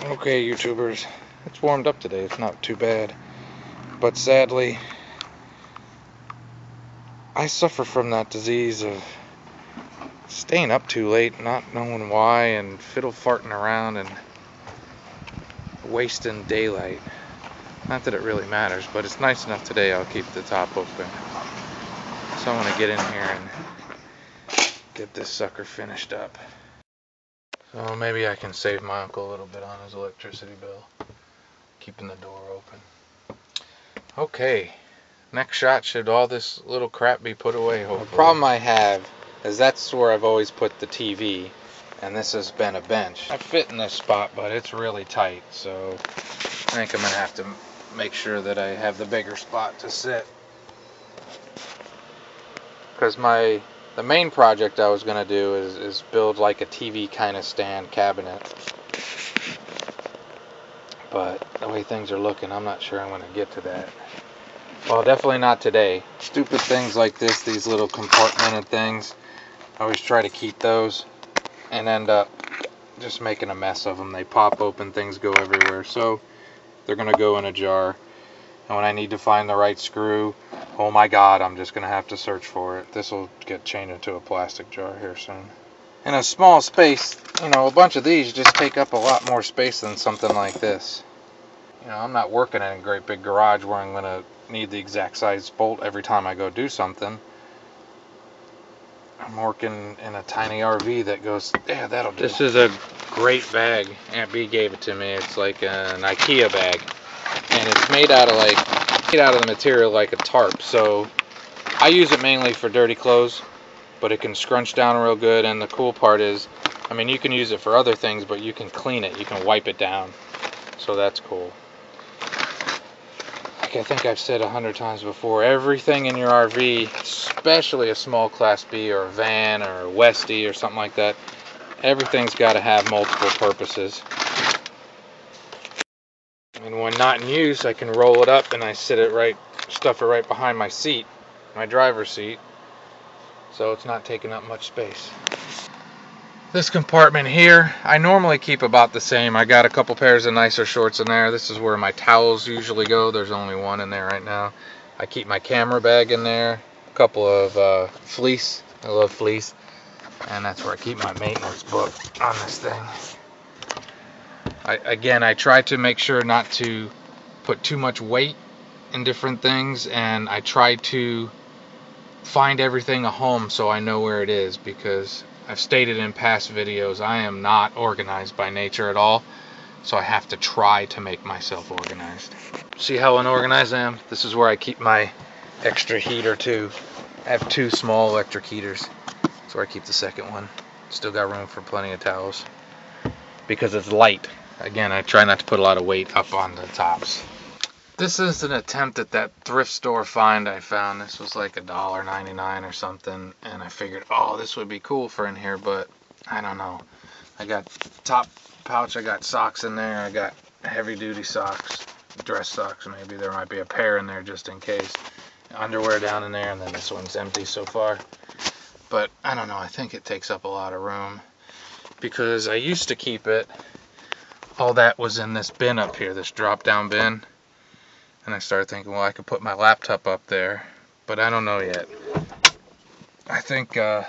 Okay, YouTubers, it's warmed up today. It's not too bad. But sadly, I suffer from that disease of staying up too late, not knowing why, and fiddle farting around and wasting daylight. Not that it really matters, but it's nice enough today I'll keep the top open. So I'm going to get in here and get this sucker finished up. So maybe I can save my uncle a little bit on his electricity bill, keeping the door open. Okay, next shot should all this little crap be put away, hopefully. The problem I have is that's where I've always put the TV, and this has been a bench. I fit in this spot, but it's really tight, so I think I'm going to have to make sure that I have the bigger spot to sit. Because the main project I was going to do is build like a TV kind of stand cabinet. But the way things are looking, I'm not sure I'm going to get to that. Well, definitely not today. Stupid things like this, these little compartmented things, I always try to keep those and end up just making a mess of them. They pop open, things go everywhere. So they're going to go in a jar. And when I need to find the right screw, oh my God, I'm just going to have to search for it. This will get changed into a plastic jar here soon. In a small space, you know, a bunch of these just take up a lot more space than something like this. You know, I'm not working in a great big garage where I'm going to need the exact size bolt every time I go do something. I'm working in a tiny RV that goes, yeah, that'll do. This is a great bag. Aunt B gave it to me. It's like an IKEA bag. And it's made out of the material like a tarp. So I use it mainly for dirty clothes, but it can scrunch down real good. And the cool part is, I mean, you can use it for other things, but you can clean it. You can wipe it down. So that's cool. Like I think I've said 100 times before, everything in your RV, especially a small Class B or a van or a Westie or something like that, everything's got to have multiple purposes. And when not in use, I can roll it up and I stuff it right behind my seat, my driver's seat, so it's not taking up much space. This compartment here, I normally keep about the same. I got a couple pairs of nicer shorts in there. This is where my towels usually go. There's only one in there right now. I keep my camera bag in there, a couple of fleece. I love fleece. And that's where I keep my maintenance book on this thing. I try to make sure not to put too much weight in different things, and I try to find everything a home so I know where it is, because I've stated in past videos I am not organized by nature at all, so I have to try to make myself organized. See how unorganized I am? This is where I keep my extra heater too. I have 2 small electric heaters. That's where I keep the second one. Still got room for plenty of towels because it's light. Again, I try not to put a lot of weight up on the tops. This is an attempt at that thrift store find I found. This was like $1.99 or something, and I figured, oh, this would be cool for in here, but I don't know. I got top pouch, I got socks in there, I got heavy duty socks, dress socks maybe. There might be a pair in there just in case. Underwear down in there, and then this one's empty so far. But I don't know, I think it takes up a lot of room because I used to keep it. All that was in this bin up here, this drop down bin. And I started thinking, well, I could put my laptop up there, but I don't know yet. I think I'm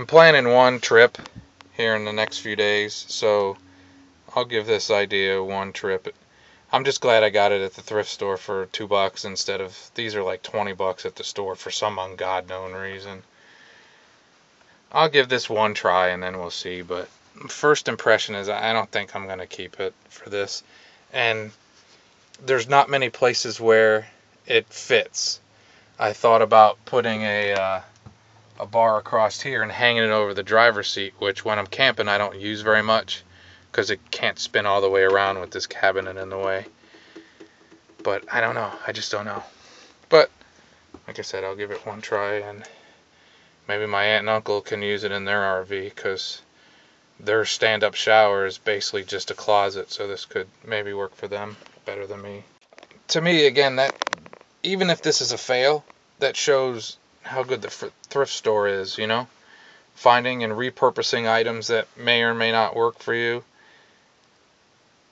planning one trip here in the next few days, so I'll give this idea one trip. I'm just glad I got it at the thrift store for $2 instead of, these are like $20 at the store for some ungodly known reason. I'll give this one try and then we'll see, but first impression is I don't think I'm going to keep it for this. And there's not many places where it fits. I thought about putting a bar across here and hanging it over the driver's seat, which when I'm camping I don't use very much because it can't spin all the way around with this cabinet in the way. But I don't know. I just don't know. But like I said, I'll give it one try, and maybe my aunt and uncle can use it in their RV because their stand-up shower is basically just a closet, so this could maybe work for them better than me. To me, again, that even if this is a fail, that shows how good the thrift store is, you know? Finding and repurposing items that may or may not work for you.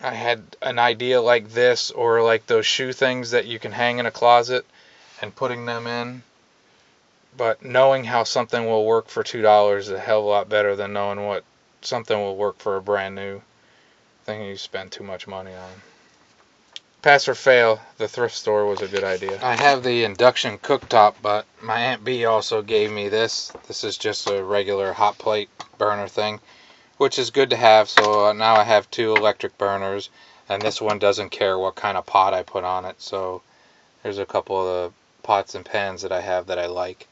I had an idea like this, or like those shoe things that you can hang in a closet, and putting them in. But knowing how something will work for $2 is a hell of a lot better than knowing what something will work for a brand new thing you spend too much money on. Pass or fail, the thrift store was a good idea. I have the induction cooktop, but my Aunt B also gave me this. This is just a regular hot plate burner thing, which is good to have. So now I have 2 electric burners, and this one doesn't care what kind of pot I put on it. So there's a couple of the pots and pans that I have that I like.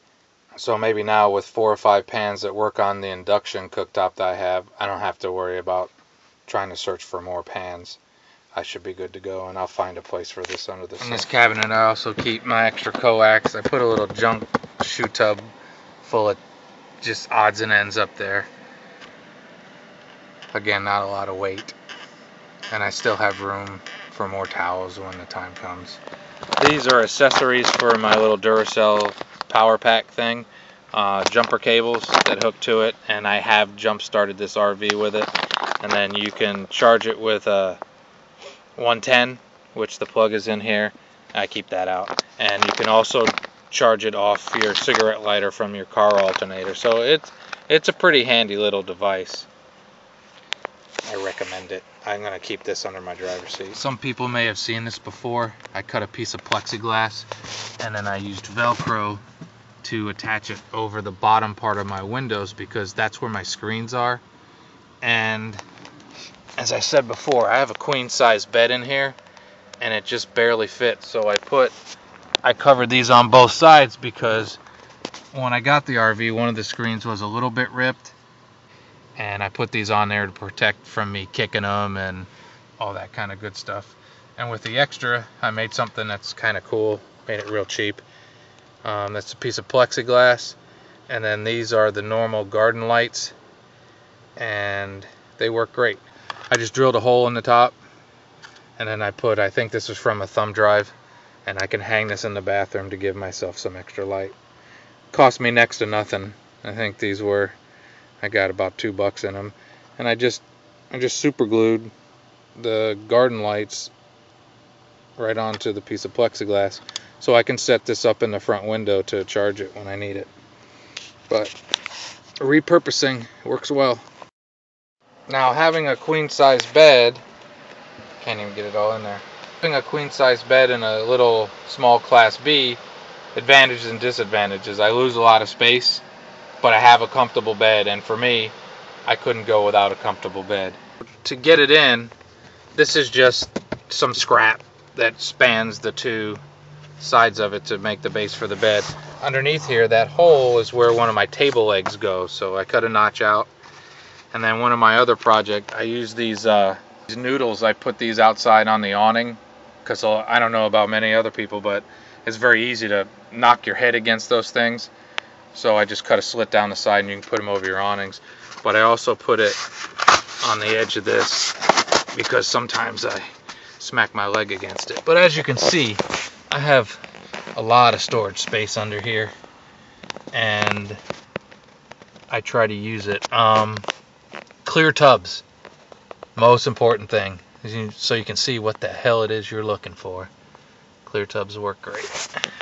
So maybe now with 4 or 5 pans that work on the induction cooktop that I have, I don't have to worry about trying to search for more pans. I should be good to go, and I'll find a place for this under the sink. In this cabinet, I also keep my extra coax. I put a little junk shoe tub full of just odds and ends up there. Again, not a lot of weight. And I still have room for more towels when the time comes. These are accessories for my little Duracell power pack thing. Jumper cables that hook to it, and I have jump started this RV with it. And then you can charge it with a 110, which the plug is in here. I keep that out. And you can also charge it off your cigarette lighter from your car alternator. So it's a pretty handy little device. I recommend it. I'm going to keep this under my driver's seat. Some people may have seen this before. I cut a piece of plexiglass, and then I used Velcro to attach it over the bottom part of my windows, because that's where my screens are. And as I said before, I have a queen size bed in here, and it just barely fits. So I covered these on both sides, because when I got the RV, one of the screens was a little bit ripped, and I put these on there to protect from me kicking them and all that kind of good stuff. And with the extra, I made something that's kind of cool, made it real cheap. That's a piece of plexiglass, and then these are the normal garden lights, and they work great. I just drilled a hole in the top, and then I think this is from a thumb drive, and I can hang this in the bathroom to give myself some extra light. Cost me next to nothing. I think these were, I got about $2 in them, and I just super glued the garden lights right onto the piece of plexiglass, so I can set this up in the front window to charge it when I need it. But repurposing works well. Now, having a queen size bed, can't even get it all in there. Having a queen size bed in a little small class B, advantages and disadvantages. I lose a lot of space, but I have a comfortable bed, and for me, I couldn't go without a comfortable bed. To get it in, this is just some scrap that spans the 2 sides of it to make the base for the bed. Underneath here, that hole is where one of my table legs goes, so I cut a notch out. And then one of my other projects, I use these noodles. I put these outside on the awning, because I don't know about many other people, but it's very easy to knock your head against those things. So I just cut a slit down the side, and you can put them over your awnings. But I also put it on the edge of this, because sometimes I smack my leg against it. But as you can see, I have a lot of storage space under here, and I try to use it. Clear tubs, most important thing, so you can see what the hell it is you're looking for. Clear tubs work great.